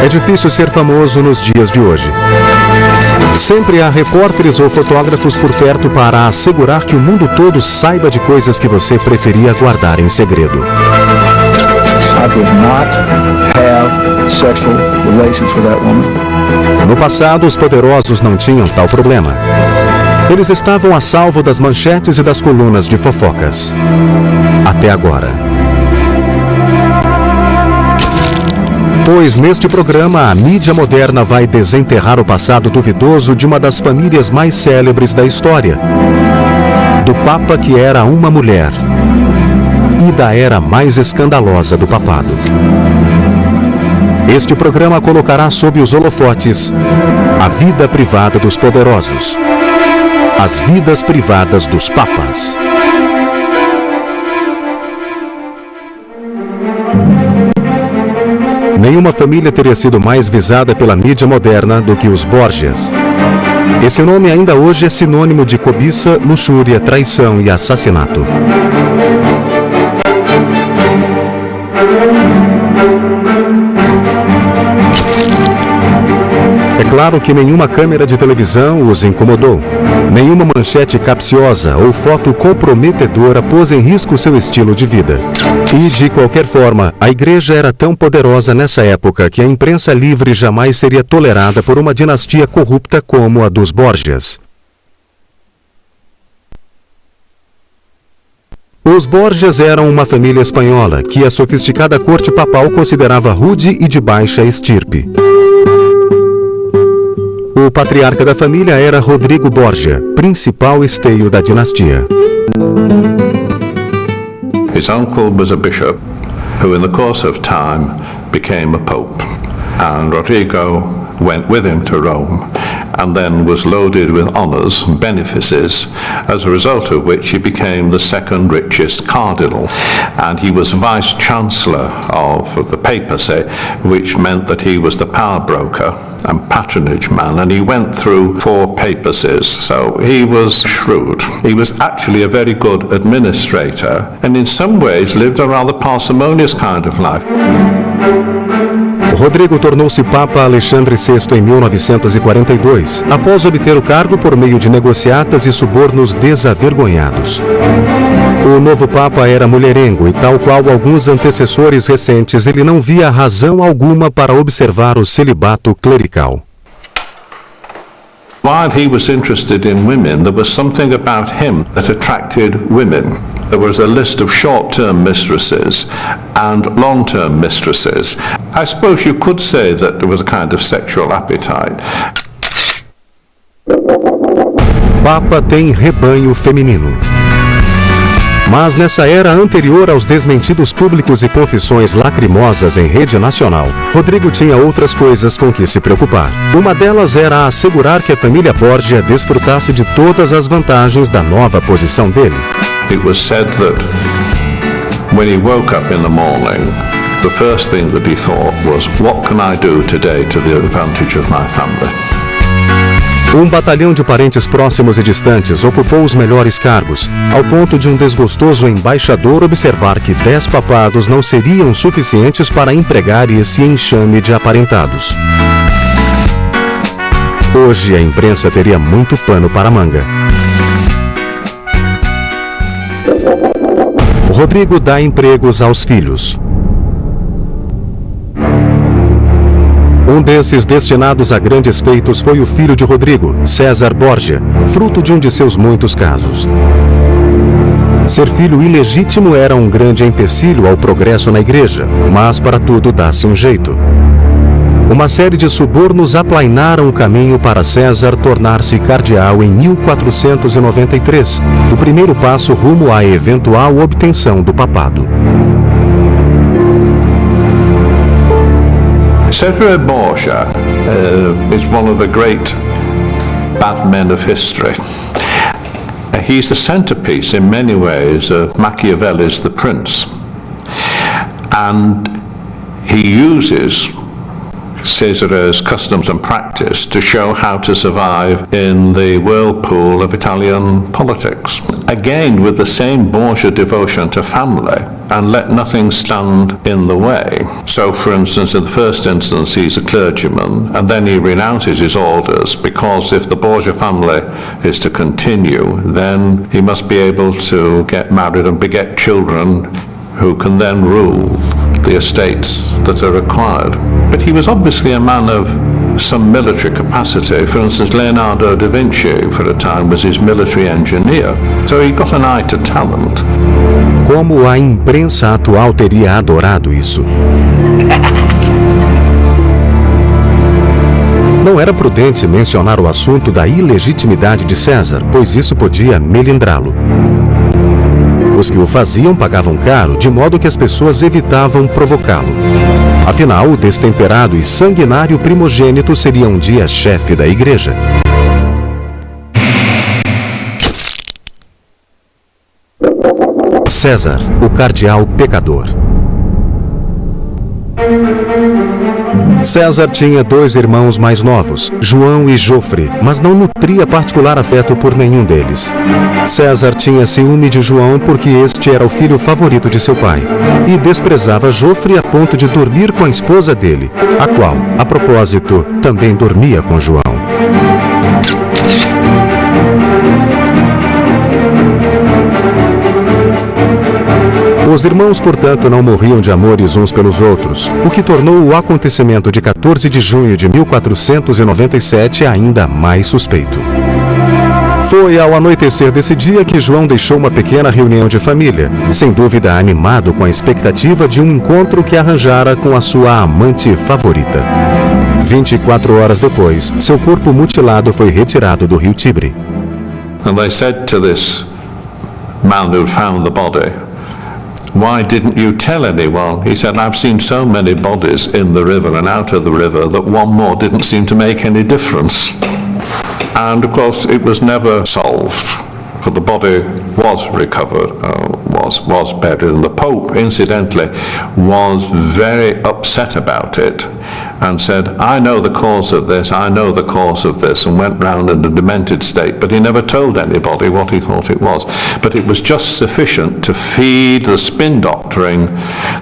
É difícil ser famoso nos dias de hoje. Sempre há repórteres ou fotógrafos por perto para assegurar que o mundo todo saiba de coisas que você preferia guardar em segredo. I did not have sexual relations with that woman. No passado, os poderosos não tinham tal problema. Eles estavam a salvo das manchetes e das colunas de fofocas. Até agora. Pois neste programa, a mídia moderna vai desenterrar o passado duvidoso de uma das famílias mais célebres da história. Do Papa que era uma mulher. E da era mais escandalosa do papado. Este programa colocará sob os holofotes a vida privada dos poderosos. As vidas privadas dos papas. Nenhuma família teria sido mais visada pela mídia moderna do que os Borgias. Esse nome ainda hoje é sinônimo de cobiça, luxúria, traição e assassinato. É claro que nenhuma câmera de televisão os incomodou. Nenhuma manchete capciosa ou foto comprometedora pôs em risco seu estilo de vida. E, de qualquer forma, a igreja era tão poderosa nessa época que a imprensa livre jamais seria tolerada por uma dinastia corrupta como a dos Borgias. Os Borgias eram uma família espanhola que a sofisticada corte papal considerava rude e de baixa estirpe. O patriarca da família era Rodrigo Borgia, principal esteio da dinastia. His uncle was a bishop who in the course of time became a pope, and Rodrigo went with him to Rome and then was loaded with honours and benefices, as a result of which he became the second richest cardinal, and he was vice-chancellor of the papacy, which meant that he was the power broker and patronage man, and he went through 4 papacies, so he was shrewd. He was actually a very good administrator, and in some ways lived a rather parsimonious kind of life. Rodrigo tornou-se Papa Alexandre VI em 1942, após obter o cargo por meio de negociatas e subornos desavergonhados. O novo Papa era mulherengo e, tal qual alguns antecessores recentes, ele não via razão alguma para observar o celibato clerical. While he was interested in women, there was something about him that attracted women. There was a list of short-term mistresses and long-term mistresses. I suppose you could say that there was a kind of sexual appetite. Papa tem rebanho feminino. Mas nessa era anterior aos desmentidos públicos e confissões lacrimosas em rede nacional, Rodrigo tinha outras coisas com que se preocupar. Uma delas era assegurar que a família Borgia desfrutasse de todas as vantagens da nova posição dele. It was said that when he woke up in the morning, the first thing that he thought was, what can I do today to the advantage of my family? Um batalhão de parentes próximos e distantes ocupou os melhores cargos, ao ponto de um desgostoso embaixador observar que 10 papados não seriam suficientes para empregar esse enxame de aparentados. Hoje a imprensa teria muito pano para a manga. Rodrigo dá empregos aos filhos. Um desses destinados a grandes feitos foi o filho de Rodrigo, César Borgia, fruto de um de seus muitos casos. Ser filho ilegítimo era um grande empecilho ao progresso na igreja, mas para tudo dá-se um jeito. Uma série de subornos aplainaram o caminho para César tornar-se cardeal em 1493, o primeiro passo rumo à eventual obtenção do papado. Cesare Borgia is one of the great bad men of history. He's the centerpiece in many ways of Machiavelli's The Prince. And he uses Cesare's customs and practice to show how to survive in the whirlpool of Italian politics. Again, with the same Borgia devotion to family, and let nothing stand in the way. So, for instance, in the first instance, he's a clergyman, and then he renounces his orders, because if the Borgia family is to continue, then he must be able to get married and beget children who can then rule the estates that are required. But he was obviously a man of some military capacity. For instance, Leonardo da Vinci, for a time, was his military engineer. So he got an eye to talent. Como a imprensa atual teria adorado isso. Não era prudente mencionar o assunto da ilegitimidade de César, pois isso podia melindrá-lo. Os que o faziam pagavam caro, de modo que as pessoas evitavam provocá-lo. Afinal, o destemperado e sanguinário primogênito seria um dia chefe da igreja. César, o cardeal pecador. César tinha 2 irmãos mais novos, João e Jofre, mas não nutria particular afeto por nenhum deles. César tinha ciúme de João porque este era o filho favorito de seu pai, e desprezava Jofre a ponto de dormir com a esposa dele, a qual, a propósito, também dormia com João. Os irmãos, portanto, não morriam de amores uns pelos outros, o que tornou o acontecimento de 14 de junho de 1497 ainda mais suspeito. Foi ao anoitecer desse dia que João deixou uma pequena reunião de família, sem dúvida animado com a expectativa de um encontro que arranjara com a sua amante favorita. 24 horas depois, seu corpo mutilado foi retirado do rio Tibre. And they said to this man who found the body, "Why didn't you tell anyone?" He said, "I've seen so many bodies in the river and out of the river that one more didn't seem to make any difference." And of course it was never solved, for the body was recovered, was buried, and the Pope, incidentally, was very upset about it and said, "I know the cause of this, I know the cause of this," and went round in a demented state, but he never told anybody what he thought it was. But it was just sufficient to feed the spin doctoring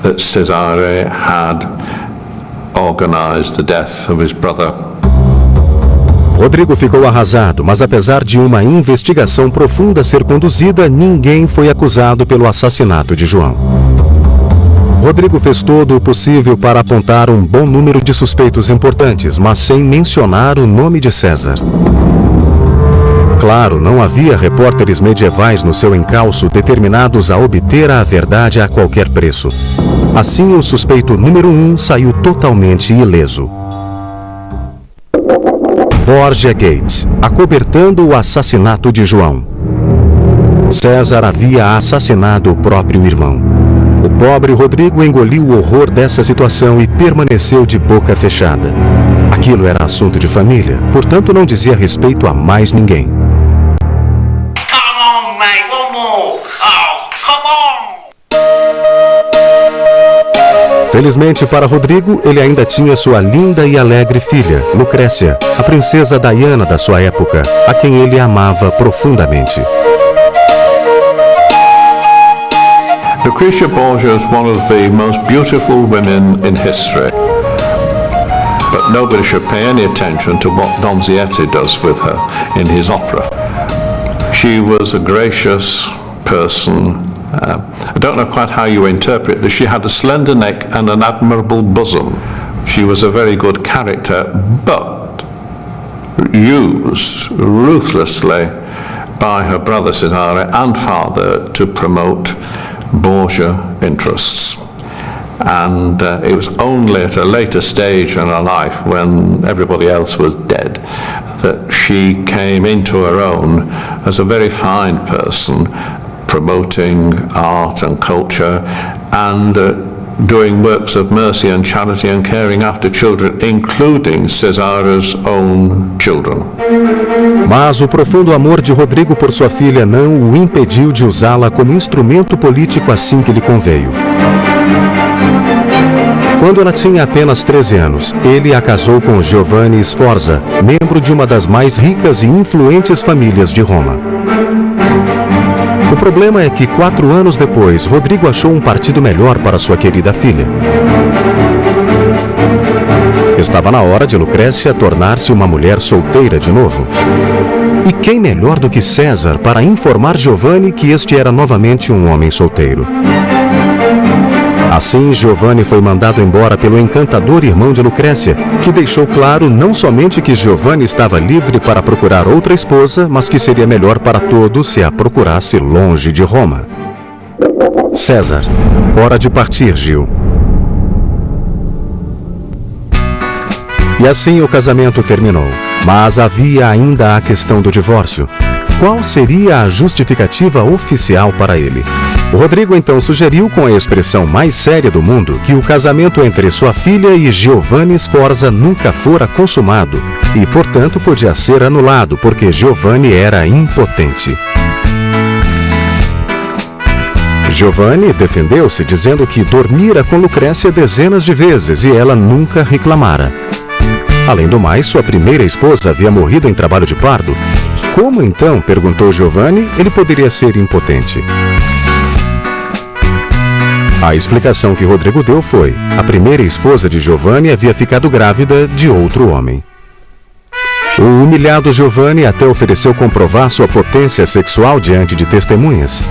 that Cesare had organized the death of his brother. Rodrigo ficou arrasado, mas apesar de uma investigação profunda ser conduzida, ninguém foi acusado pelo assassinato de João. Rodrigo fez todo o possível para apontar um bom número de suspeitos importantes, mas sem mencionar o nome de César. Claro, não havia repórteres medievais no seu encalço determinados a obter a verdade a qualquer preço. Assim, o suspeito número 1 saiu totalmente ileso. Borgia Gate, acobertando o assassinato de João. César havia assassinado o próprio irmão. O pobre Rodrigo engoliu o horror dessa situação e permaneceu de boca fechada. Aquilo era assunto de família, portanto não dizia respeito a mais ninguém. Come on, mate, one more. Oh, come on. Felizmente para Rodrigo, ele ainda tinha sua linda e alegre filha, Lucrécia, a princesa Diana da sua época, a quem ele amava profundamente. Lucretia Borgia is one of the most beautiful women in history, but nobody should pay any attention to what Donizetti does with her in his opera. She was a gracious person. I don't know quite how you interpret this. She had a slender neck and an admirable bosom. She was a very good character, but used ruthlessly by her brother Cesare and father to promote Borgia interests. And it was only at a later stage in her life, when everybody else was dead, that she came into her own as a very fine person, promoting art and culture and doing works of mercy and charity and caring after children, including Cesare's own children. Mas o profundo amor de Rodrigo por sua filha não o impediu de usá-la como instrumento político assim que lhe conveio. Quando ela tinha apenas 13 anos, ele a casou com Giovanni Sforza, membro de uma das mais ricas e influentes famílias de Roma. O problema é que 4 anos depois, Rodrigo achou um partido melhor para sua querida filha. Estava na hora de Lucrécia tornar-se uma mulher solteira de novo. E quem melhor do que César para informar Giovanni que este era novamente um homem solteiro? Assim, Giovanni foi mandado embora pelo encantador irmão de Lucrécia, que deixou claro não somente que Giovanni estava livre para procurar outra esposa, mas que seria melhor para todos se a procurasse longe de Roma. César, hora de partir, Gil. E assim o casamento terminou. Mas havia ainda a questão do divórcio. Qual seria a justificativa oficial para ele? O Rodrigo então sugeriu, com a expressão mais séria do mundo, que o casamento entre sua filha e Giovanni Sforza nunca fora consumado e, portanto, podia ser anulado, porque Giovanni era impotente. Giovanni defendeu-se, dizendo que dormira com Lucrécia dezenas de vezes e ela nunca reclamara. Além do mais, sua primeira esposa havia morrido em trabalho de parto. Como então, perguntou Giovanni, ele poderia ser impotente? A explicação que Rodrigo deu foi: a primeira esposa de Giovanni havia ficado grávida de outro homem. O humilhado Giovanni até ofereceu comprovar sua potência sexual diante de testemunhas.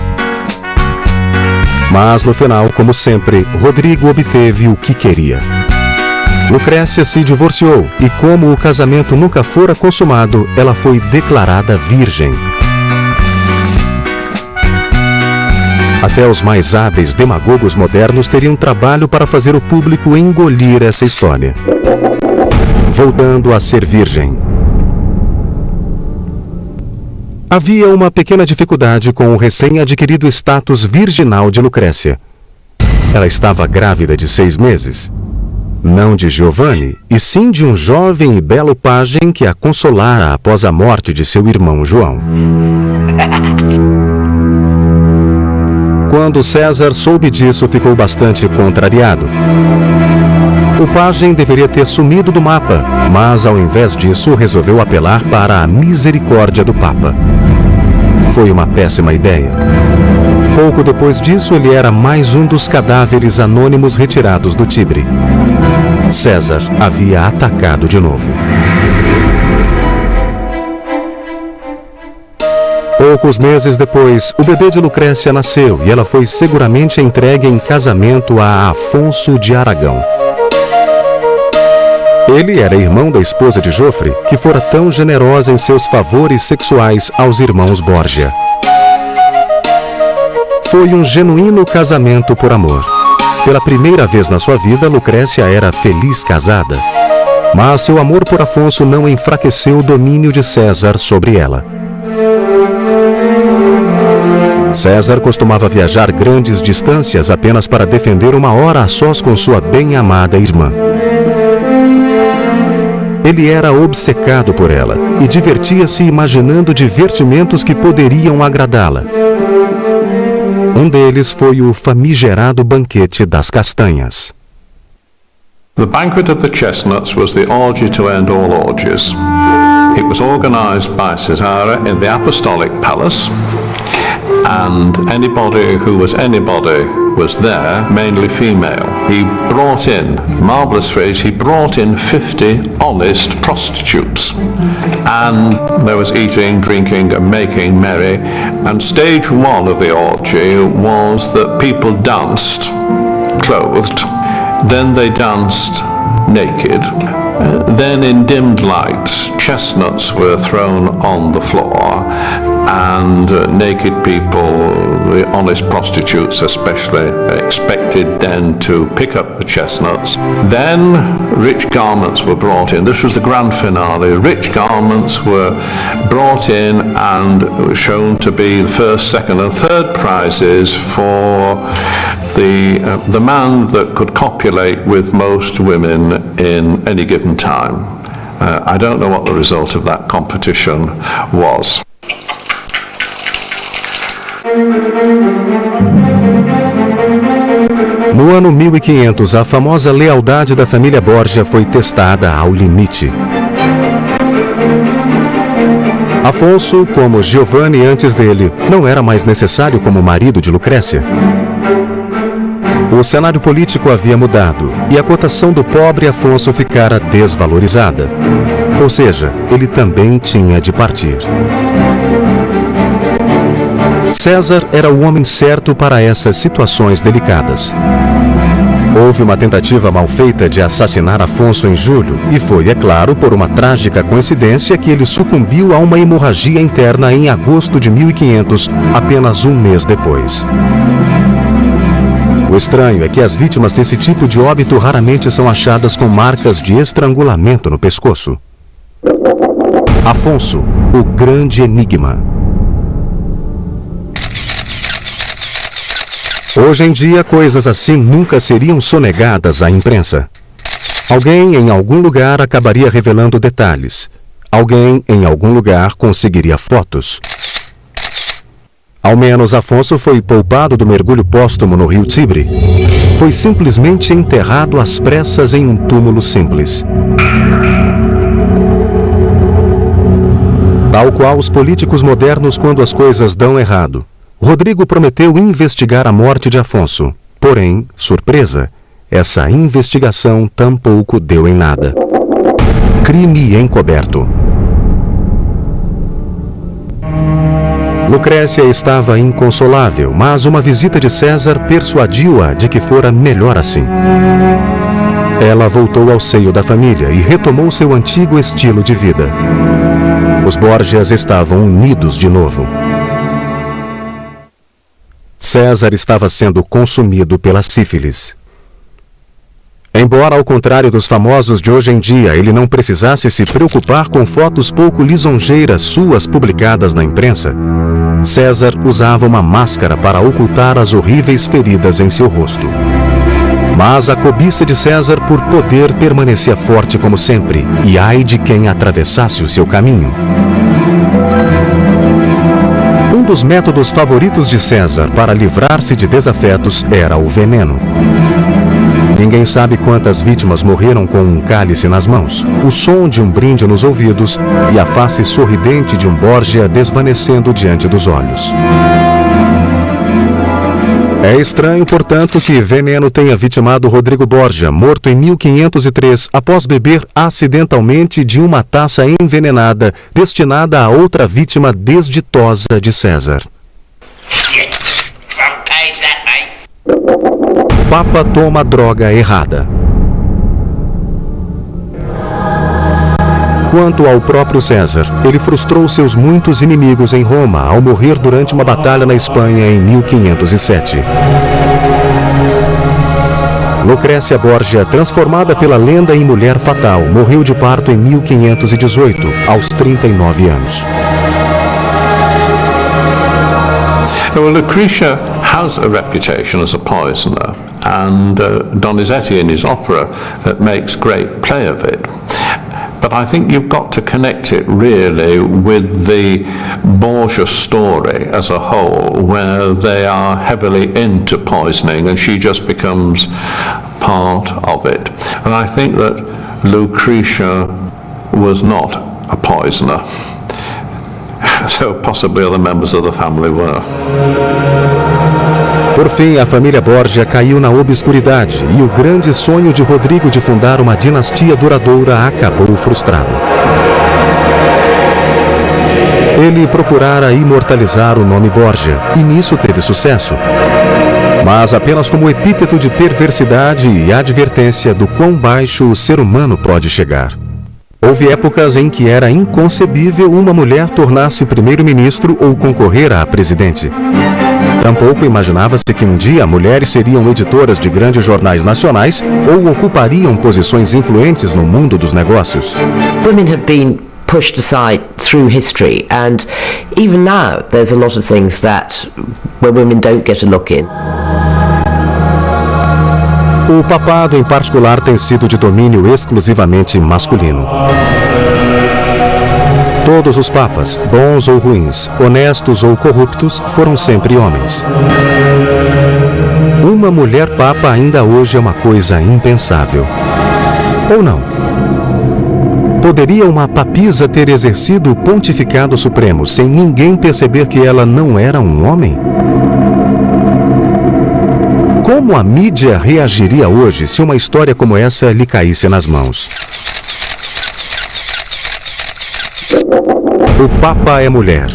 Mas no final, como sempre, Rodrigo obteve o que queria. Lucrécia se divorciou e, como o casamento nunca fora consumado, ela foi declarada virgem. Até os mais hábeis demagogos modernos teriam trabalho para fazer o público engolir essa história. Voltando a ser virgem. Havia uma pequena dificuldade com o recém-adquirido status virginal de Lucrécia. Ela estava grávida de 6 meses. Não de Giovanni, e sim de um jovem e belo pajem que a consolara após a morte de seu irmão João. Quando César soube disso, ficou bastante contrariado. O pajem deveria ter sumido do mapa, mas ao invés disso resolveu apelar para a misericórdia do Papa. Foi uma péssima ideia. Pouco depois disso, ele era mais um dos cadáveres anônimos retirados do Tibre. César havia atacado de novo. Poucos meses depois, o bebê de Lucrécia nasceu e ela foi seguramente entregue em casamento a Afonso de Aragão. Ele era irmão da esposa de Jofre, que fora tão generosa em seus favores sexuais aos irmãos Borgia. Foi um genuíno casamento por amor. Pela primeira vez na sua vida, Lucrécia era feliz casada. Mas seu amor por Afonso não enfraqueceu o domínio de César sobre ela. César costumava viajar grandes distâncias apenas para defender uma hora a sós com sua bem-amada irmã. Ele era obcecado por ela e divertia-se imaginando divertimentos que poderiam agradá-la. Um deles foi o famigerado banquete das castanhas. The Banquet of the Chestnuts was the orgy to end all orgies. It was organized by Caesar in the Apostolic Palace, and anybody who was anybody was there, mainly female. He brought in, marvelous phrase, he brought in 50 honest prostitutes. And there was eating, drinking, and making merry. And stage 1 of the orgy was that people danced clothed, then they danced naked. Then in dimmed lights, chestnuts were thrown on the floor, and naked people, the honest prostitutes especially, expected then to pick up the chestnuts. Then rich garments were brought in. This was the grand finale. Rich garments were brought in and were shown to be the first, second and third prizes for the man that could copulate with most women in any given time. I don't know what the result of that competition was. No ano 1500, a famosa lealdade da família Borgia foi testada ao limite. Afonso, como Giovanni antes dele, não era mais necessário como marido de Lucrécia. O cenário político havia mudado e a cotação do pobre Afonso ficara desvalorizada. Ou seja, ele também tinha de partir. César era o homem certo para essas situações delicadas. Houve uma tentativa mal feita de assassinar Afonso em julho, e foi, é claro, por uma trágica coincidência que ele sucumbiu a uma hemorragia interna em agosto de 1500, apenas um mês depois. O estranho é que as vítimas desse tipo de óbito raramente são achadas com marcas de estrangulamento no pescoço. Afonso, o grande enigma. Hoje em dia, coisas assim nunca seriam sonegadas à imprensa. Alguém em algum lugar acabaria revelando detalhes. Alguém em algum lugar conseguiria fotos. Ao menos Afonso foi poupado do mergulho póstumo no rio Tibre. Foi simplesmente enterrado às pressas em um túmulo simples. Tal qual os políticos modernos quando as coisas dão errado. Rodrigo prometeu investigar a morte de Afonso. Porém, surpresa, essa investigação tampouco deu em nada. Crime encoberto. Lucrécia estava inconsolável, mas uma visita de César persuadiu-a de que fora melhor assim. Ela voltou ao seio da família e retomou seu antigo estilo de vida. Os Borgias estavam unidos de novo. César estava sendo consumido pela sífilis. Embora, ao contrário dos famosos de hoje em dia, ele não precisasse se preocupar com fotos pouco lisonjeiras suas publicadas na imprensa, César usava uma máscara para ocultar as horríveis feridas em seu rosto. Mas a cobiça de César por poder permanecia forte como sempre, e ai de quem atravessasse o seu caminho. Um dos métodos favoritos de César para livrar-se de desafetos era o veneno. Ninguém sabe quantas vítimas morreram com um cálice nas mãos, o som de um brinde nos ouvidos e a face sorridente de um Borgia desvanecendo diante dos olhos. É estranho, portanto, que veneno tenha vitimado Rodrigo Borgia, morto em 1503, após beber acidentalmente de uma taça envenenada destinada a outra vítima desditosa de César. Papa toma droga errada. Quanto ao próprio César, ele frustrou seus muitos inimigos em Roma ao morrer durante uma batalha na Espanha em 1507. Lucrécia Borgia, transformada pela lenda em mulher fatal, morreu de parto em 1518, aos 39 anos. Well, Lucretia has a reputation as a poisoner, and Donizetti in his opera makes great play of it. But I think you've got to connect it really with the Borgia story as a whole, where they are heavily into poisoning and she just becomes part of it. And I think that Lucretia was not a poisoner, so possibly other members of the family were. Por fim, a família Borgia caiu na obscuridade e o grande sonho de Rodrigo de fundar uma dinastia duradoura acabou frustrado. Ele procurara imortalizar o nome Borgia e nisso teve sucesso, mas apenas como epíteto de perversidade e advertência do quão baixo o ser humano pode chegar. Houve épocas em que era inconcebível uma mulher tornar-se primeiro-ministro ou concorrer a presidente. Tampouco imaginava-se que um dia mulheres seriam editoras de grandes jornais nacionais ou ocupariam posições influentes no mundo dos negócios. Women have been pushed aside through history, and even now there's a lot of things that where women don't get a look in. O papado, em particular, tem sido de domínio exclusivamente masculino. Todos os papas, bons ou ruins, honestos ou corruptos, foram sempre homens. Uma mulher papa ainda hoje é uma coisa impensável. Ou não? Poderia uma papisa ter exercido o pontificado supremo sem ninguém perceber que ela não era um homem? Como a mídia reagiria hoje se uma história como essa lhe caísse nas mãos? O Papa é mulher.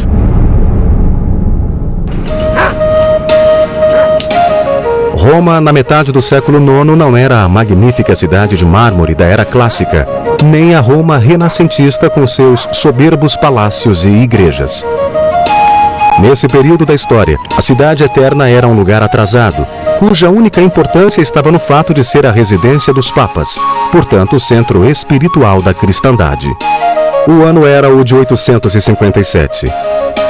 Roma, na metade do século IX, não era a magnífica cidade de mármore da era clássica, nem a Roma renascentista com seus soberbos palácios e igrejas. Nesse período da história, a cidade eterna era um lugar atrasado, cuja única importância estava no fato de ser a residência dos papas, portanto o centro espiritual da cristandade. O ano era o de 857.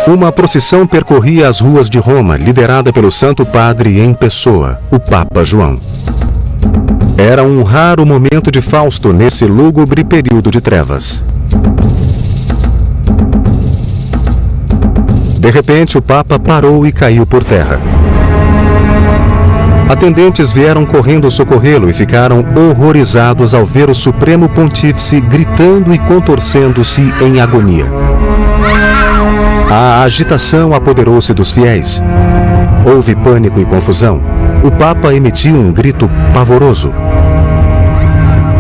Uma procissão percorria as ruas de Roma, liderada pelo Santo Padre em pessoa, o Papa João. Era um raro momento de Fausto nesse lúgubre período de trevas. De repente, o Papa parou e caiu por terra. Atendentes vieram correndo socorrê-lo e ficaram horrorizados ao ver o Supremo Pontífice gritando e contorcendo-se em agonia. A agitação apoderou-se dos fiéis. Houve pânico e confusão. O Papa emitiu um grito pavoroso.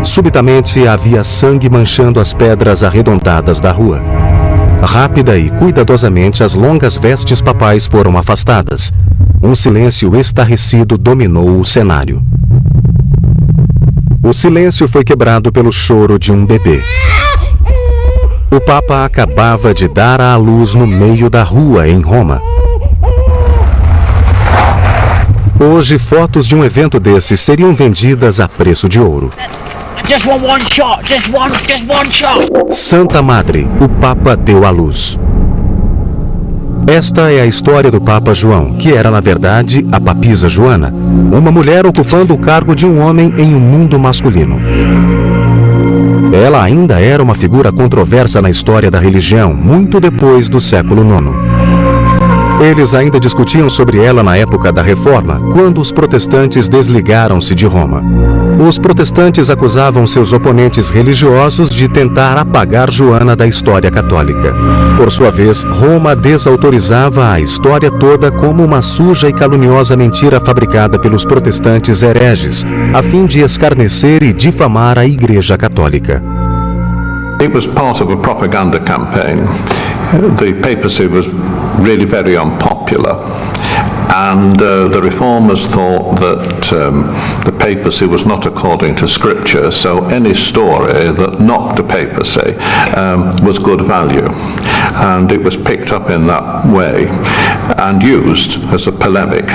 Subitamente havia sangue manchando as pedras arredondadas da rua. Rápida e cuidadosamente as longas vestes papais foram afastadas. Um silêncio estarrecido dominou o cenário. O silêncio foi quebrado pelo choro de um bebê. O Papa acabava de dar à luz no meio da rua em Roma. Hoje, fotos de um evento desse seriam vendidas a preço de ouro. Just one shot, just one shot. Santa Madre, o Papa deu à luz. Esta é a história do Papa João, que era, na verdade, a papisa Joana, uma mulher ocupando o cargo de um homem em um mundo masculino. Ela ainda era uma figura controversa na história da religião, muito depois do século IX. Eles ainda discutiam sobre ela na época da Reforma, quando os protestantes desligaram-se de Roma. Os protestantes acusavam seus oponentes religiosos de tentar apagar Joana da história católica. Por sua vez, Roma desautorizava a história toda como uma suja e caluniosa mentira fabricada pelos protestantes hereges, a fim de escarnecer e difamar a Igreja Católica. It was part of a propaganda campaign. The papacy was really very unpopular, and the reformers thought that the papacy was not according to scripture, so any story that knocked the papacy was good value, and it was picked up in that way and used as a polemic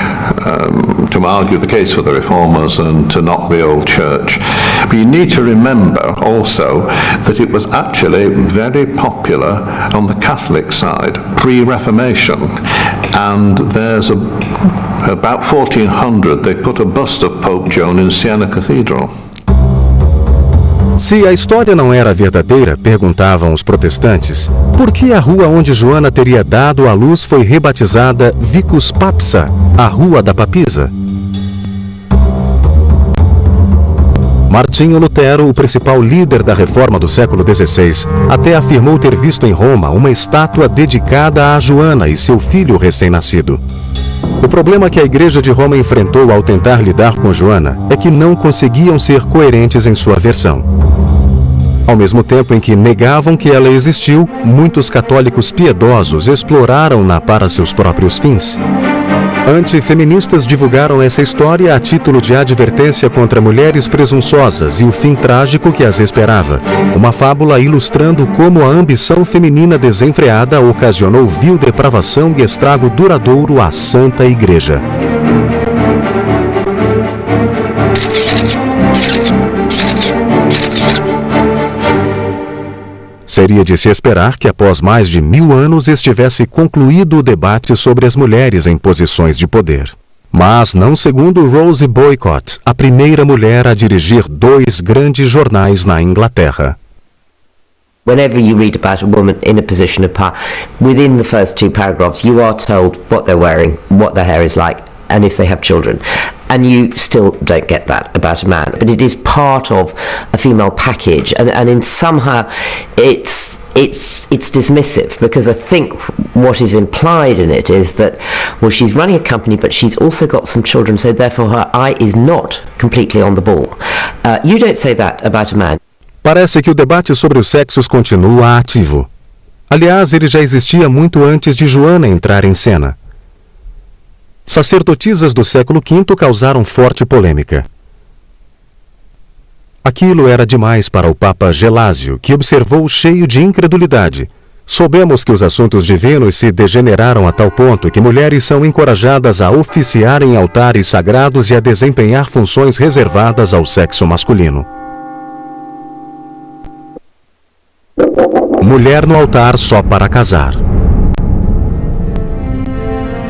to argue the case for the reformers and to knock the old church. But you need to remember also that it was actually very popular on the Catholic side pre-Reformation, and there's about 1400 they put a bust of Pope Joan in Siena Cathedral. Se a história não era verdadeira, perguntavam os protestantes, por que a rua onde Joana teria dado à luz foi rebatizada Vicus Papsa, a Rua da Papisa? Martinho Lutero, o principal líder da reforma do século XVI, até afirmou ter visto em Roma uma estátua dedicada a Joana e seu filho recém-nascido. O problema que a Igreja de Roma enfrentou ao tentar lidar com Joana é que não conseguiam ser coerentes em sua versão. Ao mesmo tempo em que negavam que ela existiu, muitos católicos piedosos exploraram-na para seus próprios fins. Antifeministas divulgaram essa história a título de advertência contra mulheres presunçosas e o fim trágico que as esperava. Uma fábula ilustrando como a ambição feminina desenfreada ocasionou vil depravação e estrago duradouro à Santa Igreja. Seria de se esperar que após mais de 1000 anos estivesse concluído o debate sobre as mulheres em posições de poder. Mas não segundo Rose Boycott, a primeira mulher a dirigir 2 grandes jornais na Inglaterra. Whenever you read about a woman in a position of power, within the first 2 paragraphs you are told what they're wearing, what their hair is like, and if they have children. And you still don't get that about a man. But it is part of a female package, and in somehow it's dismissive, because I think what is implied in it is that, well, she's running a company, but she's also got some children, so therefore her eye is not completely on the ball. You don't say that about a man. Parece que o debate sobre os sexos continua ativo. Aliás, ele já existia muito antes de Joana entrar em cena. Sacerdotisas do século V causaram forte polêmica. Aquilo era demais para o Papa Gelásio, que observou cheio de incredulidade. Soubemos que os assuntos divinos se degeneraram a tal ponto que mulheres são encorajadas a oficiar em altares sagrados e a desempenhar funções reservadas ao sexo masculino. Mulher no altar só para casar.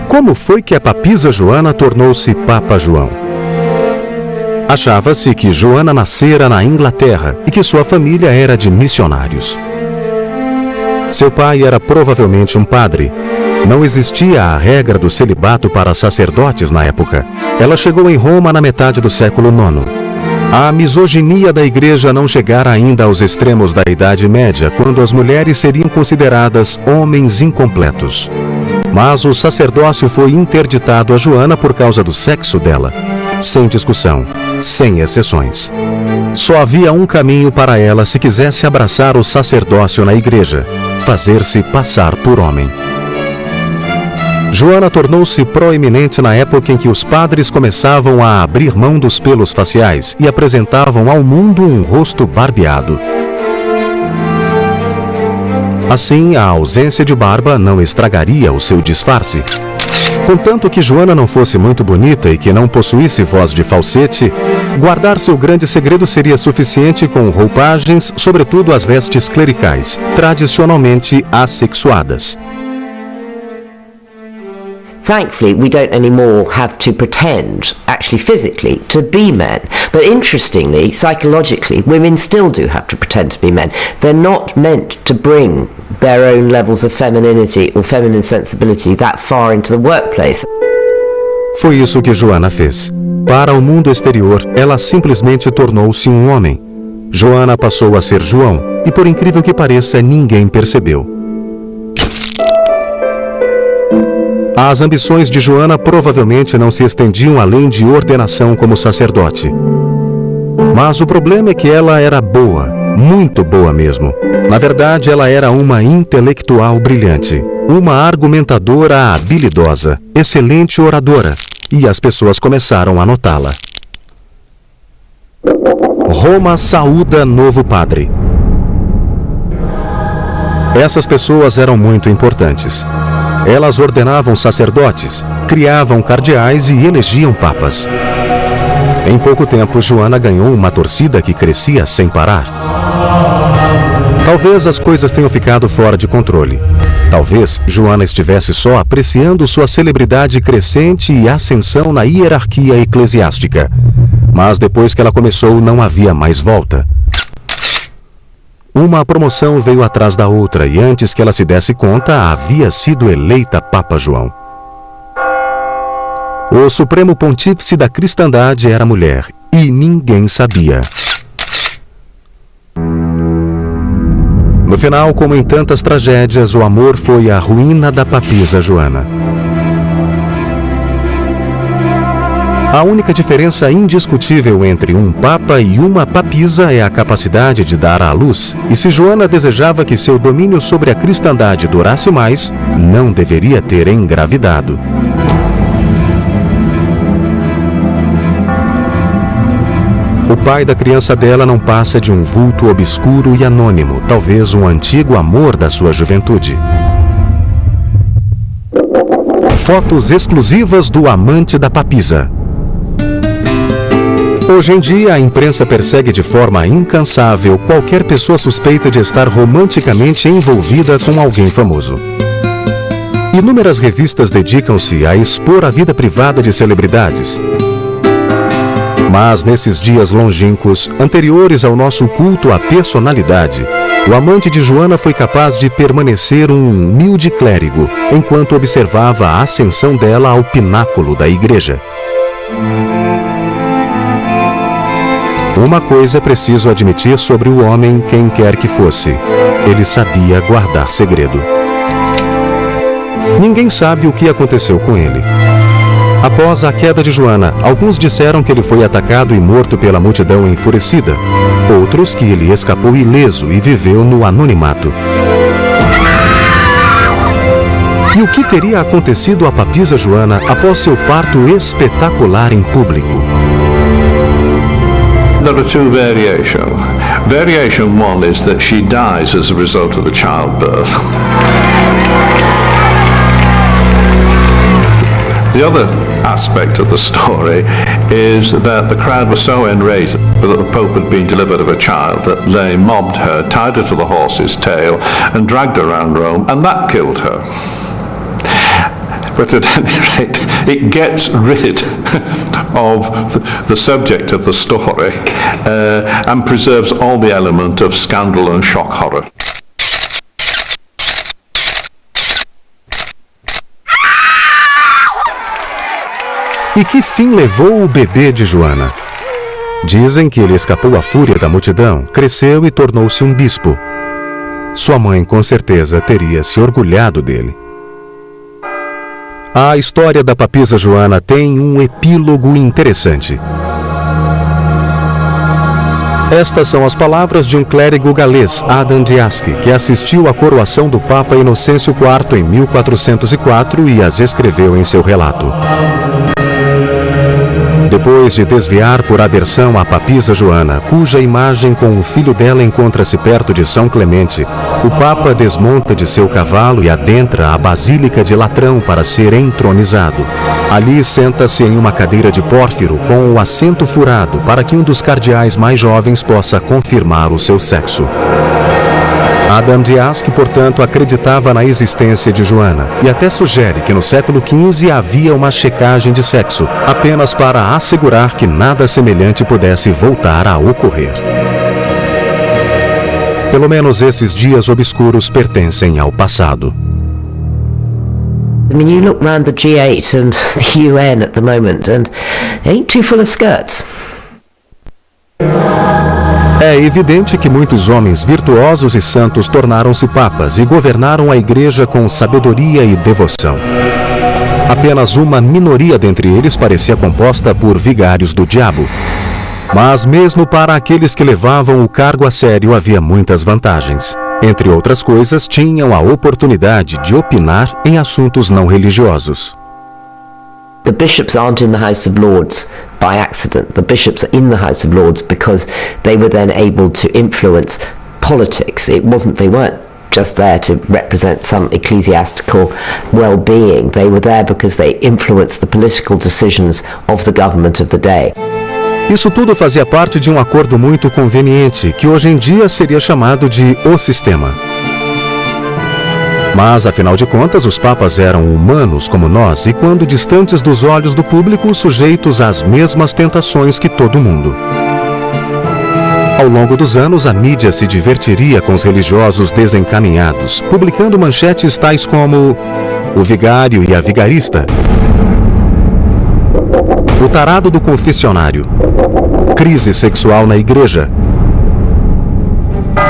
Como foi que a papisa Joana tornou-se Papa João? Achava-se que Joana nascera na Inglaterra e que sua família era de missionários. Seu pai era provavelmente um padre. Não existia a regra do celibato para sacerdotes na época. Ela chegou em Roma na metade do século IX. A misoginia da igreja não chegara ainda aos extremos da Idade Média, quando as mulheres seriam consideradas homens incompletos. Mas o sacerdócio foi interditado a Joana por causa do sexo dela, sem discussão, sem exceções. Só havia um caminho para ela se quisesse abraçar o sacerdócio na igreja: fazer-se passar por homem. Joana tornou-se proeminente na época em que os padres começavam a abrir mão dos pelos faciais e apresentavam ao mundo um rosto barbeado. Assim, a ausência de barba não estragaria o seu disfarce. Contanto que Joana não fosse muito bonita e que não possuísse voz de falsete, guardar seu grande segredo seria suficiente com roupagens, sobretudo as vestes clericais, tradicionalmente assexuadas. Thankfully, we don't anymore have to pretend, actually physically, to be men. But interestingly, psychologically, women still do have to pretend to be men. They're not meant to bring their own levels of femininity or feminine sensibility that far into the workplace. Foi isso que Joana fez. Para o mundo exterior, ela simplesmente tornou-se um homem. Joana passou a ser João, e por incrível que pareça, ninguém percebeu. As ambições de Joana provavelmente não se estendiam além de ordenação como sacerdote. Mas o problema é que ela era boa, muito boa mesmo. Na verdade, ela era uma intelectual brilhante, uma argumentadora habilidosa, excelente oradora, e as pessoas começaram a notá-la. Roma saúda novo padre. Essas pessoas eram muito importantes. Elas ordenavam sacerdotes, criavam cardeais e elegiam papas. Em pouco tempo, Joana ganhou uma torcida que crescia sem parar. Talvez as coisas tenham ficado fora de controle. Talvez Joana estivesse só apreciando sua celebridade crescente e ascensão na hierarquia eclesiástica. Mas depois que ela começou, não havia mais volta. Uma promoção veio atrás da outra e antes que ela se desse conta, havia sido eleita Papa João. O Supremo Pontífice da Cristandade era mulher e ninguém sabia. No final, como em tantas tragédias, o amor foi a ruína da papisa Joana. A única diferença indiscutível entre um papa e uma papisa é a capacidade de dar à luz, e se Joana desejava que seu domínio sobre a cristandade durasse mais, não deveria ter engravidado. O pai da criança dela não passa de um vulto obscuro e anônimo, talvez um antigo amor da sua juventude. Fotos exclusivas do amante da papisa. Hoje em dia, a imprensa persegue de forma incansável qualquer pessoa suspeita de estar romanticamente envolvida com alguém famoso. Inúmeras revistas dedicam-se a expor a vida privada de celebridades. Mas nesses dias longínquos, anteriores ao nosso culto à personalidade, O amante de Joana foi capaz de permanecer um humilde clérigo, enquanto observava a ascensão dela ao pináculo da igreja. Uma coisa é preciso admitir sobre o homem, quem quer que fosse: ele sabia guardar segredo. Ninguém sabe o que aconteceu com ele. Após a queda de Joana, alguns disseram que ele foi atacado e morto pela multidão enfurecida. Outros que ele escapou ileso e viveu no anonimato. E o que teria acontecido à papisa Joana após seu parto espetacular em público? There are two variations. Variation one is that she dies as a result of the childbirth. The other aspect of the story is that the crowd was so enraged that the Pope had been delivered of a child that they mobbed her, tied her to the horse's tail and dragged her around Rome, and that killed her. But at any rate, it gets rid of the subject of the story and preserves all the element of scandal and shock horror. E que fim levou o bebê de Joana? Dizem que ele escapou à fúria da multidão, cresceu e tornou-se um bispo. Sua mãe, com certeza, teria se orgulhado dele. A história da papisa Joana tem um epílogo interessante. Estas são as palavras de um clérigo galês, Adam Diaski, que assistiu à coroação do Papa Inocêncio IV em 1404 e as escreveu em seu relato. Depois de desviar por aversão a papisa Joana, cuja imagem com o filho dela encontra-se perto de São Clemente, o Papa desmonta de seu cavalo e adentra a Basílica de Latrão para ser entronizado. Ali senta-se em uma cadeira de pórfiro com o assento furado para que um dos cardeais mais jovens possa confirmar o seu sexo. Adam Diaski, portanto, acreditava na existência de Joana e até sugere que no século XV havia uma checagem de sexo, apenas para assegurar que nada semelhante pudesse voltar a ocorrer. Pelo menos esses dias obscuros pertencem ao passado. I mean, you look around the G8 and the UN at the moment and it ain't too full of skirts. É evidente que muitos homens virtuosos e santos tornaram-se papas e governaram a igreja com sabedoria e devoção. Apenas uma minoria dentre eles parecia composta por vigários do diabo. Mas mesmo para aqueles que levavam o cargo a sério havia muitas vantagens. Entre outras coisas, tinham a oportunidade de opinar em assuntos não religiosos. The bishops aren't in the House of Lords by accident. The bishops are in the House of Lords because they were then able to influence politics. They weren't just there to represent some ecclesiastical well-being. They were there because they influenced the political decisions of the government of the day. Isso tudo fazia parte de um acordo muito conveniente, que hoje em dia seria chamado de o sistema. Mas, afinal de contas, os papas eram humanos como nós e, quando distantes dos olhos do público, sujeitos às mesmas tentações que todo mundo. Ao longo dos anos, a mídia se divertiria com os religiosos desencaminhados, publicando manchetes tais como o vigário e a vigarista, o tarado do confessionário, crise sexual na igreja.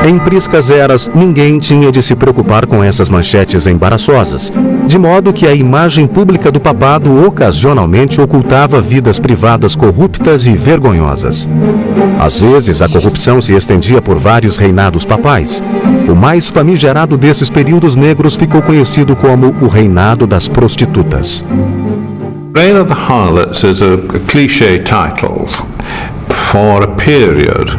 Em priscas eras, ninguém tinha de se preocupar com essas manchetes embaraçosas, de modo que a imagem pública do papado ocasionalmente ocultava vidas privadas corruptas e vergonhosas. Às vezes, a corrupção se estendia por vários reinados papais. O mais famigerado desses períodos negros ficou conhecido como o reinado das prostitutas. Reign of the Harlots is a cliché title for a period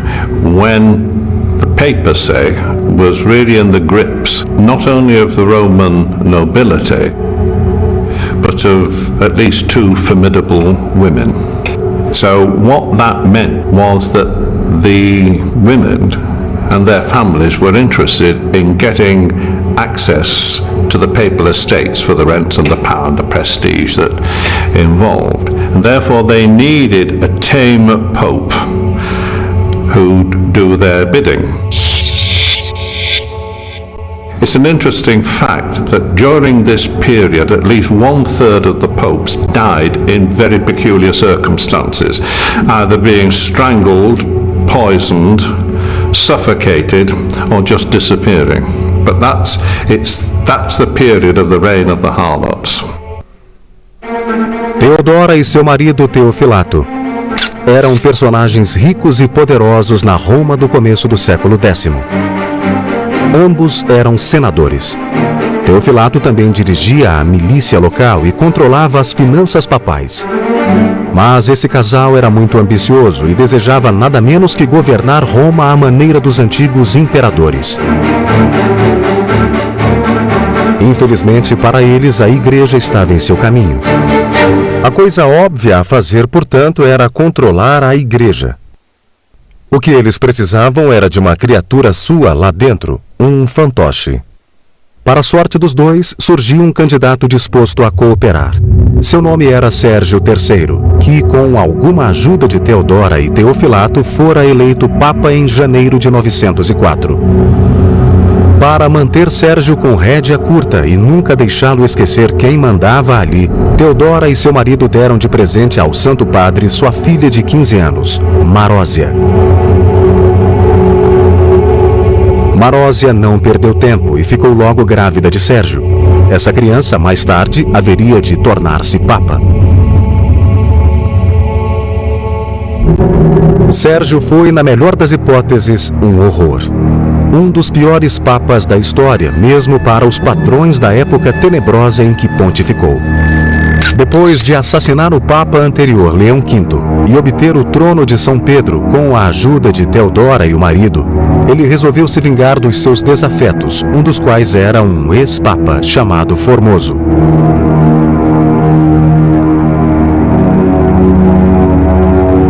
when the papacy was really in the grips not only of the Roman nobility, but of at least two formidable women. So what that meant was that the women and their families were interested in getting access to the papal estates for the rents and the power and the prestige that involved. And therefore they needed a tame pope who'd do their bidding. It's an interesting fact that during this period, at least 1/3 of the popes died in very peculiar circumstances, either being strangled, poisoned, suffocated, or just disappearing. But that's the period of the reign of the harlots. Teodora e seu marido Teofilato eram personagens ricos e poderosos na Roma do começo do século X. Ambos eram senadores. Teofilato também dirigia a milícia local e controlava as finanças papais. Mas esse casal era muito ambicioso e desejava nada menos que governar Roma à maneira dos antigos imperadores. Infelizmente para eles, a igreja estava em seu caminho. A coisa óbvia a fazer, portanto, era controlar a igreja. O que eles precisavam era de uma criatura sua lá dentro, um fantoche. Para a sorte dos dois, surgiu um candidato disposto a cooperar. Seu nome era Sérgio III, que, com alguma ajuda de Teodora e Teofilato, fora eleito Papa em janeiro de 904. Para manter Sérgio com rédea curta e nunca deixá-lo esquecer quem mandava ali, Teodora e seu marido deram de presente ao Santo Padre sua filha de 15 anos, Marósia. Marósia não perdeu tempo e ficou logo grávida de Sérgio. Essa criança, mais tarde, haveria de tornar-se Papa. Sérgio foi, na melhor das hipóteses, um horror. Um dos piores papas da história, mesmo para os patrões da época tenebrosa em que pontificou. Depois de assassinar o papa anterior, Leão V, e obter o trono de São Pedro com a ajuda de Teodora e o marido, ele resolveu se vingar dos seus desafetos, um dos quais era um ex-papa chamado Formoso.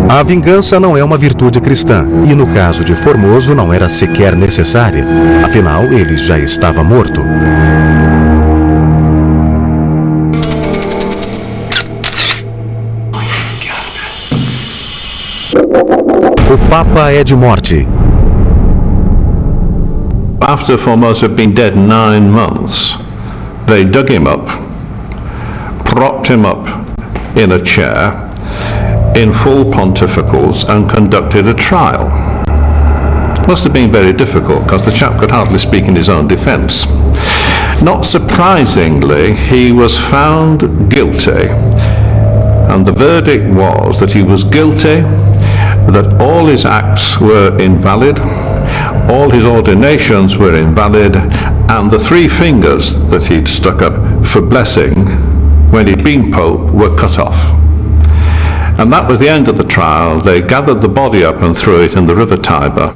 A vingança não é uma virtude cristã, e no caso de Formoso não era sequer necessária, afinal ele já estava morto. O Papa é de morte. After Formoso had been dead 9 months, they dug him up, propped him up in a chair, in full pontificals, and conducted a trial. Must have been very difficult because the chap could hardly speak in his own defence. Not surprisingly, he was found guilty, and the verdict was that he was guilty, that all his acts were invalid, all his ordinations were invalid, and the 3 fingers that he'd stuck up for blessing when he'd been Pope were cut off. And that was the end of the trial. They gathered the body up and threw it in the river Tiber.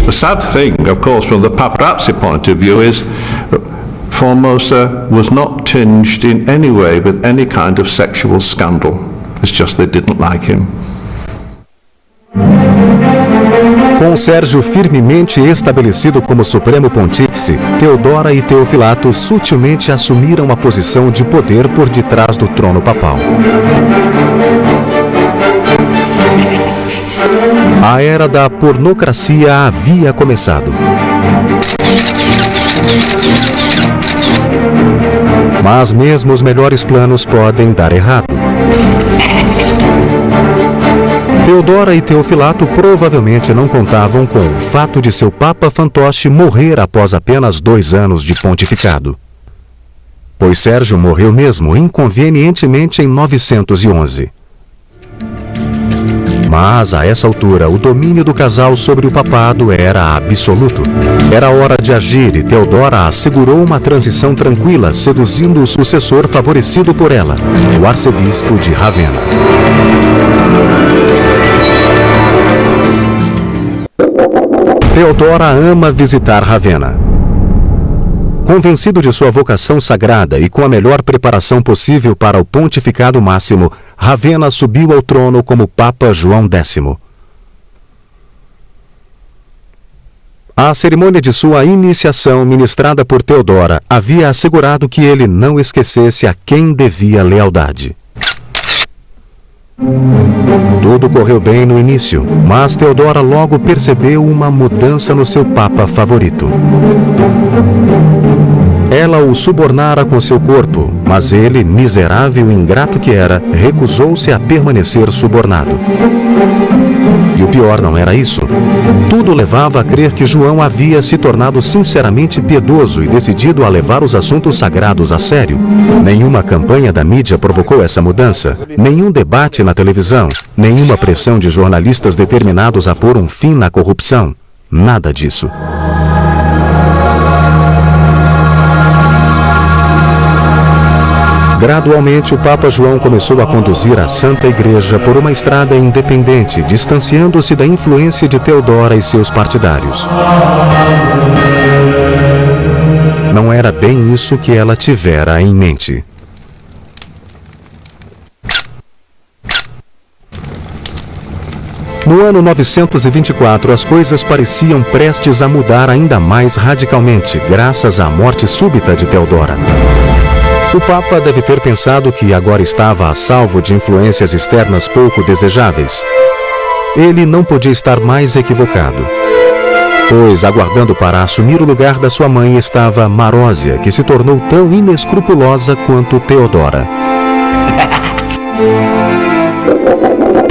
The sad thing, of course, from the paparazzi point of view is that Formosa was not tinged in any way with any kind of sexual scandal. It's just they didn't like him. Com Sérgio firmemente estabelecido como Supremo Pontífice, Teodora e Teofilato sutilmente assumiram a posição de poder por detrás do trono papal. A era da pornocracia havia começado. Mas mesmo os melhores planos podem dar errado. Teodora e Teofilato provavelmente não contavam com o fato de seu Papa fantoche morrer após apenas 2 anos de pontificado. Pois Sérgio morreu mesmo inconvenientemente em 911. Mas, a essa altura, o domínio do casal sobre o papado era absoluto. Era hora de agir e Teodora assegurou uma transição tranquila, seduzindo o sucessor favorecido por ela, o arcebispo de Ravenna. Teodora ama visitar Ravenna. Convencido de sua vocação sagrada e com a melhor preparação possível para o pontificado máximo, Ravenna subiu ao trono como Papa João X. A cerimônia de sua iniciação, ministrada por Teodora, havia assegurado que ele não esquecesse a quem devia lealdade. Tudo correu bem no início, mas Theodora logo percebeu uma mudança no seu papa favorito. Ela o subornara com seu corpo, mas ele, miserável e ingrato que era, recusou-se a permanecer subornado. E o pior não era isso. Tudo levava a crer que João havia se tornado sinceramente piedoso e decidido a levar os assuntos sagrados a sério. Nenhuma campanha da mídia provocou essa mudança, nenhum debate na televisão, nenhuma pressão de jornalistas determinados a pôr um fim na corrupção. Nada disso. Gradualmente, o Papa João começou a conduzir a Santa Igreja por uma estrada independente, distanciando-se da influência de Theodora e seus partidários. Não era bem isso que ela tivera em mente. No ano 924, as coisas pareciam prestes a mudar ainda mais radicalmente, graças à morte súbita de Theodora. O Papa deve ter pensado que agora estava a salvo de influências externas pouco desejáveis. Ele não podia estar mais equivocado, pois, aguardando para assumir o lugar da sua mãe, estava Marósia, que se tornou tão inescrupulosa quanto Theodora.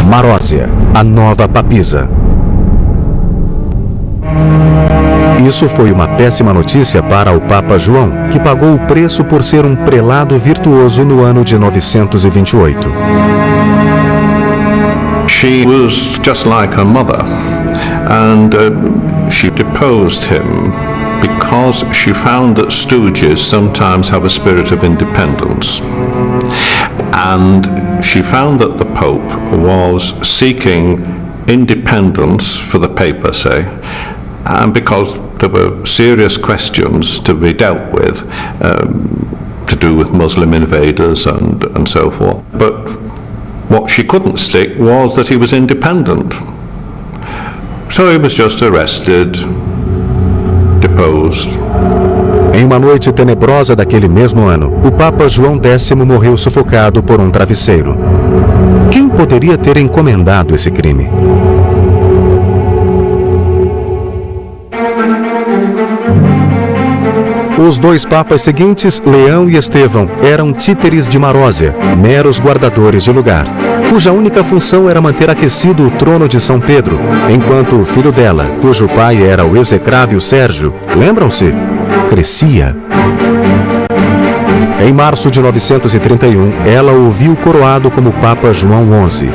Marósia, a nova papisa. Isso foi uma péssima notícia para o Papa João, que pagou o preço por ser um prelado virtuoso no ano de 928. She was just like her mother, and she deposed him because she found that stooges sometimes have a spirit of independence. And she found that the Pope was seeking independence for the papacy, and because there were serious questions to be dealt with, to do with Muslim invaders and so forth. But what she couldn't stick was that he was independent. So he was just arrested, deposed. Em uma noite tenebrosa daquele mesmo ano, o Papa João X morreu sufocado por um travesseiro. Quem poderia ter encomendado esse crime? Os dois papas seguintes, Leão e Estevão, eram títeres de Marósia, meros guardadores de lugar, cuja única função era manter aquecido o trono de São Pedro, enquanto o filho dela, cujo pai era o execrável Sérgio, lembram-se? Crescia. Em março de 931, ela o viu coroado como Papa João XI.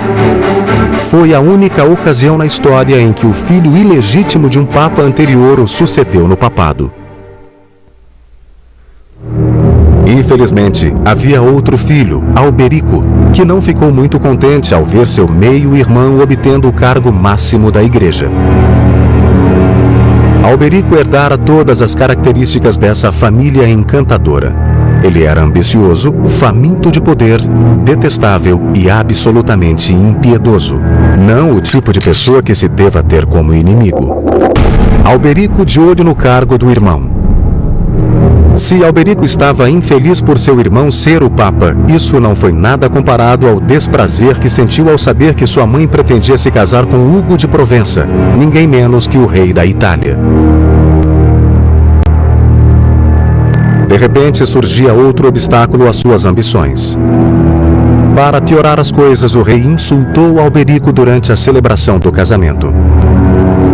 Foi a única ocasião na história em que o filho ilegítimo de um papa anterior o sucedeu no papado. Infelizmente, havia outro filho, Alberico, que não ficou muito contente ao ver seu meio-irmão obtendo o cargo máximo da igreja. Alberico herdara todas as características dessa família encantadora. Ele era ambicioso, faminto de poder, detestável e absolutamente impiedoso. Não o tipo de pessoa que se deva ter como inimigo. Alberico de olho no cargo do irmão. Se Alberico estava infeliz por seu irmão ser o Papa, isso não foi nada comparado ao desprazer que sentiu ao saber que sua mãe pretendia se casar com Hugo de Provença, ninguém menos que o rei da Itália. De repente surgia outro obstáculo às suas ambições. Para piorar as coisas, o rei insultou Alberico durante a celebração do casamento.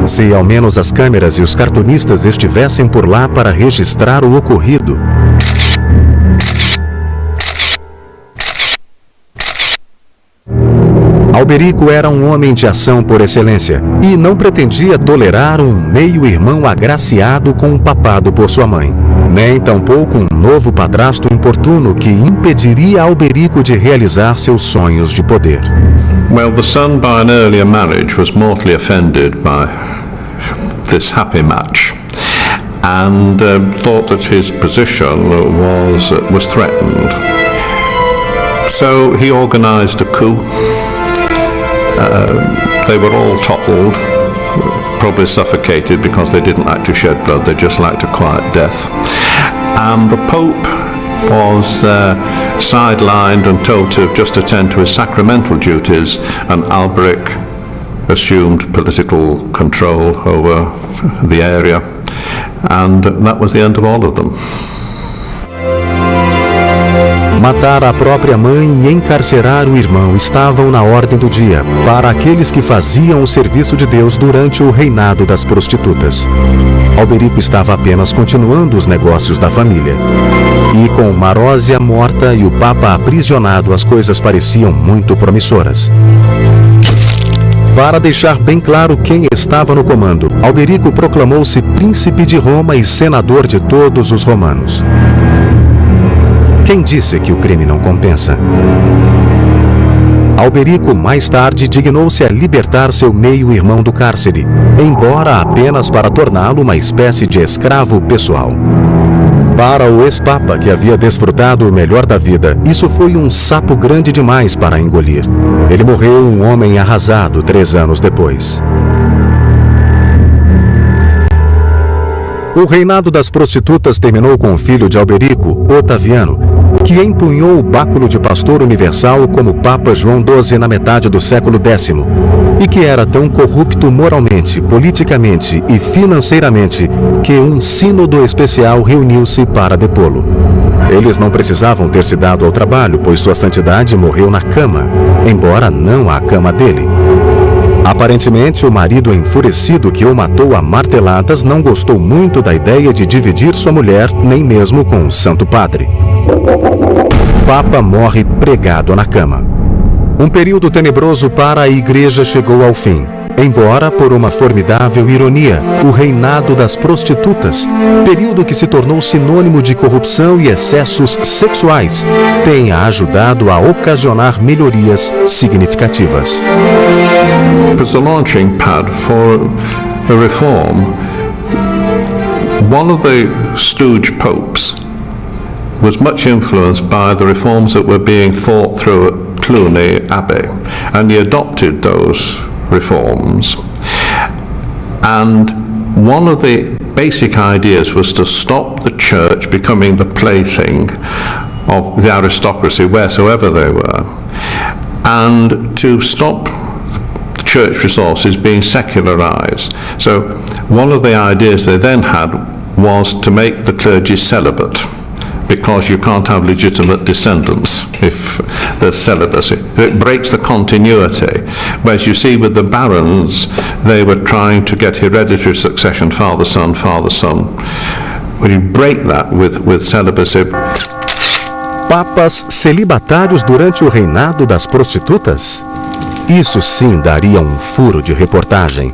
Se ao menos as câmeras e os cartunistas estivessem por lá para registrar o ocorrido. Alberico era um homem de ação por excelência e não pretendia tolerar um meio-irmão agraciado com um papado por sua mãe, nem tampouco um novo padrasto importuno que impediria Alberico de realizar seus sonhos de poder. Well, the son by an earlier marriage was mortally offended by this happy match and thought that his position was threatened. So he organized a coup. They were all toppled, probably suffocated because they didn't like to shed blood, they just liked a quiet death. And the Pope was sidelined and told to just attend to his sacramental duties, and Alberic assumed political control over the area, and that was the end of all of them. Matar a própria mãe e encarcerar o irmão estavam na ordem do dia para aqueles que faziam o serviço de Deus durante o reinado das prostitutas. Alberico estava apenas continuando os negócios da família. E com Marósia morta e o Papa aprisionado, as coisas pareciam muito promissoras. Para deixar bem claro quem estava no comando, Alberico proclamou-se príncipe de Roma e senador de todos os romanos. Quem disse que o crime não compensa? Alberico mais tarde dignou-se a libertar seu meio-irmão do cárcere, embora apenas para torná-lo uma espécie de escravo pessoal. Para o ex-papa, que havia desfrutado o melhor da vida, isso foi um sapo grande demais para engolir. Ele morreu um homem arrasado 3 anos depois. O reinado das prostitutas terminou com o filho de Alberico, Otaviano, que empunhou o báculo de pastor universal como Papa João XII na metade do século X, e que era tão corrupto moralmente, politicamente e financeiramente que um sínodo especial reuniu-se para depô-lo. Eles não precisavam ter se dado ao trabalho, pois sua santidade morreu na cama, embora não à cama dele. Aparentemente, o marido enfurecido que o matou a marteladas não gostou muito da ideia de dividir sua mulher, nem mesmo com o Santo Padre. O Papa morre pregado na cama. Um período tenebroso para a Igreja chegou ao fim, embora, por uma formidável ironia, o reinado das prostitutas, período que se tornou sinônimo de corrupção e excessos sexuais, tenha ajudado a ocasionar melhorias significativas. It was the launching pad for a reform. One of the stooge popes was much influenced by the reforms that were being thought through at Cluny Abbey, and he adopted those reforms. And one of the basic ideas was to stop the church becoming the plaything of the aristocracy wheresoever they were, and to stop church resources being secularized. So one of the ideas they then had was to make the clergy celibate, because you can't have legitimate descendants if there's celibacy. It breaks the continuity. Whereas you see with the barons, they were trying to get hereditary succession, father-son, father-son. When you break that with celibacy. Papas celibatários durante o reinado das prostitutas? Isso sim daria um furo de reportagem.